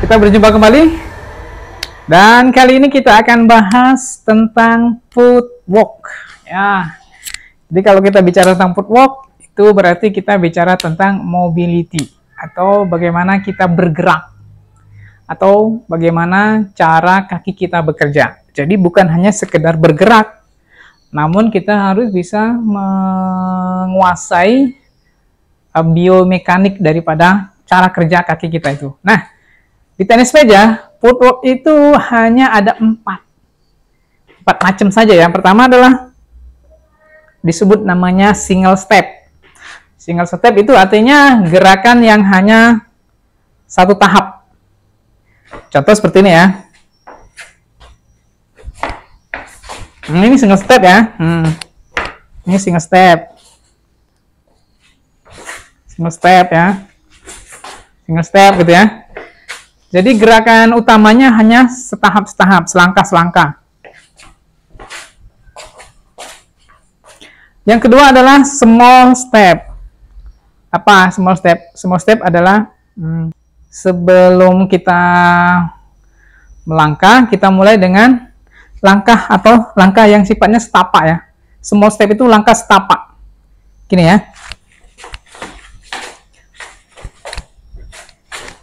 Kita berjumpa kembali, dan kali ini kita akan bahas tentang footwork. Ya, jadi kalau kita bicara tentang footwork, itu berarti kita bicara tentang mobility, atau bagaimana kita bergerak, atau bagaimana cara kaki kita bekerja. Jadi bukan hanya sekedar bergerak, namun kita harus bisa menguasai biomekanik daripada cara kerja kaki kita itu. Nah, di tenis meja, footwork itu hanya ada empat macam saja. Yang pertama adalah disebut namanya single step. Single step itu artinya gerakan yang hanya satu tahap. Contoh seperti ini ya. Ini single step ya. Ini single step. Single step ya. Single step gitu ya. Jadi gerakan utamanya hanya setahap-setahap, selangkah-selangkah. Yang kedua adalah small step. Apa small step? Small step adalah sebelum kita melangkah, kita mulai dengan langkah atau langkah yang sifatnya setapak ya. Small step itu langkah setapak. Gini ya.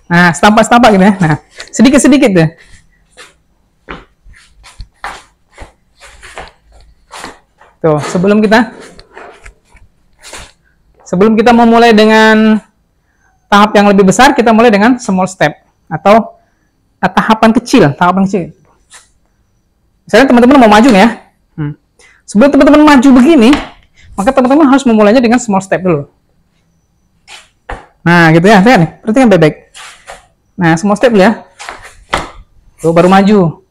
Nah, setapak-setapak gitu ya. Nah, sedikit-sedikit deh. Tuh, sebelum kita memulai dengan tahap yang lebih besar, kita mulai dengan small step atau tahapan kecil. Misalnya teman-teman mau maju nih ya. Sebelum teman-teman maju begini, maka teman-teman harus memulainya dengan small step dulu. Nah, gitu ya. Lihat nih, perhatikan baik-baik. Nah, small step ya. Tuh, baru maju.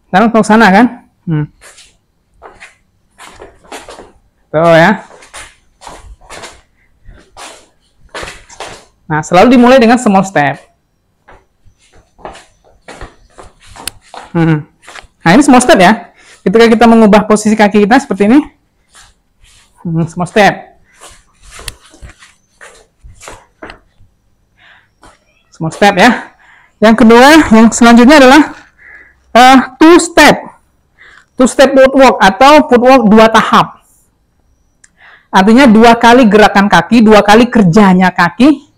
Sekarang ke sana kan? Tuh ya. Nah, selalu dimulai dengan small step. Nah, ini small step ya. Ketika kita mengubah posisi kaki kita seperti ini. Small step. Small step ya. Yang kedua, yang selanjutnya adalah two step. Two step footwork atau footwork dua tahap. Artinya dua kali gerakan kaki, dua kali kerjanya kaki,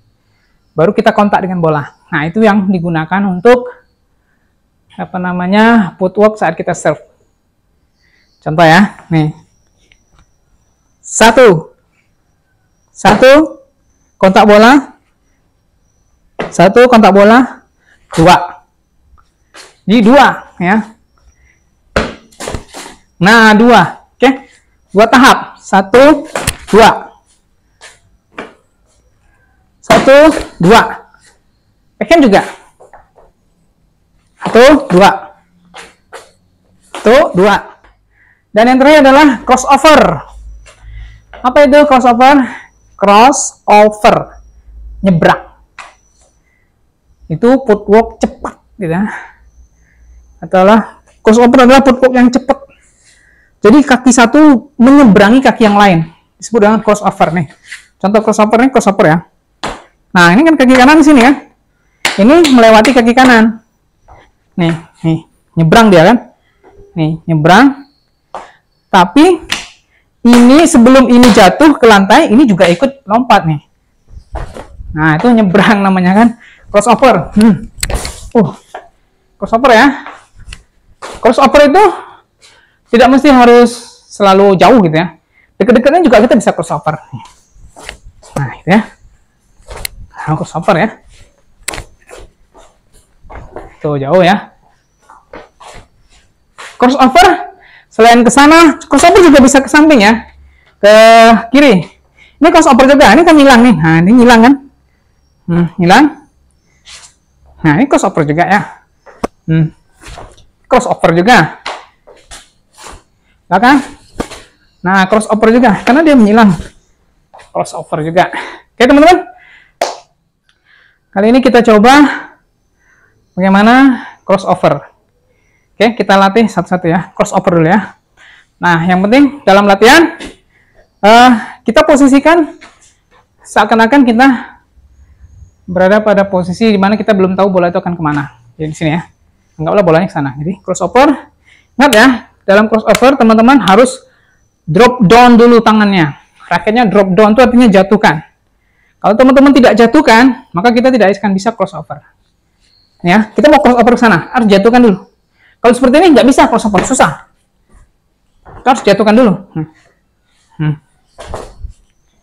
baru kita kontak dengan bola. Nah, itu yang digunakan untuk footwork saat kita serve. Contoh ya, nih. Satu kontak bola. Satu kontak bola, dua. Jadi dua ya. Nah, dua. Oke. Dua tahap. Satu, dua. Satu, dua. Backhand juga. Satu, dua. Satu, dua. Dan yang terakhir adalah crossover. Apa itu crossover? Crossover. Nyebrang. Itu footwork cepat gitu ya. Crossover adalah footwork yang cepat. Jadi kaki satu menyeberangi kaki yang lain. Disebut dengan crossover nih. Contoh crossover nih, crossover ya. Nah, ini kan kaki kanan di sini ya. Ini melewati kaki kanan. Nih, nyebrang dia kan. Nih, nyebrang. Tapi ini sebelum ini jatuh ke lantai, ini juga ikut lompat nih. Nah, itu nyebrang namanya kan. Crossover. Crossover ya. Crossover itu tidak mesti harus selalu jauh gitu ya. Dekat-dekatnya juga kita bisa crossover. Nah, itu ya. Nah, crossover ya. Tuh, jauh ya. Crossover selain ke sana, crossover juga bisa ke samping ya. Ke kiri. Ini crossover juga. Ini kan hilang nih. Nah, ini hilang kan? Hilang. Nah, ini crossover juga ya. Crossover juga. Kan? Nah, crossover juga. Karena dia menghilang. Crossover juga. Oke, teman-teman. Kali ini kita coba bagaimana crossover. Oke, kita latih satu-satu ya. Crossover dulu ya. Nah, yang penting dalam latihan, kita posisikan seakan-akan kita berada pada posisi di mana kita belum tahu bola itu akan kemana. Jadi di sini ya, anggaplah bolanya ke sana. Jadi crossover, ingat ya, dalam crossover teman-teman harus drop down dulu tangannya. Raketnya drop down itu artinya jatuhkan. Kalau teman-teman tidak jatuhkan, maka kita tidak akan bisa crossover. Ya, kita mau crossover ke sana, harus jatuhkan dulu. Kalau seperti ini nggak bisa crossover, susah. Kita harus jatuhkan dulu.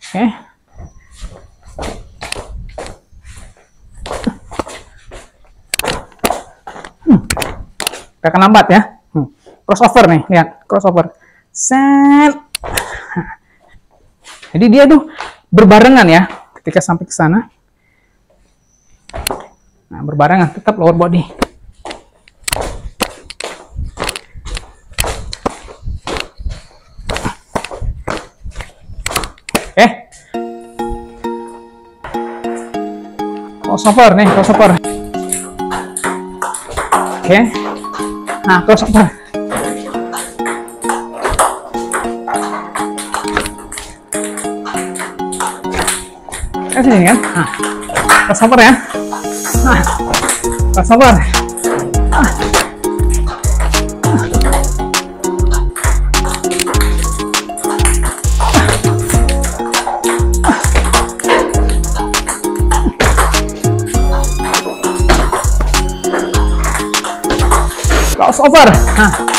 Oke. Kita akan lambat ya. Crossover nih, lihat crossover. Set. Jadi dia tuh berbarengan ya. Ketika sampai ke sana, nah berbarengan, tetap lower body. Oke. Crossover nih, crossover. Oke. Nah, crossover. Sini kan, nah, crossover ya, nah, crossover, crossover, nah.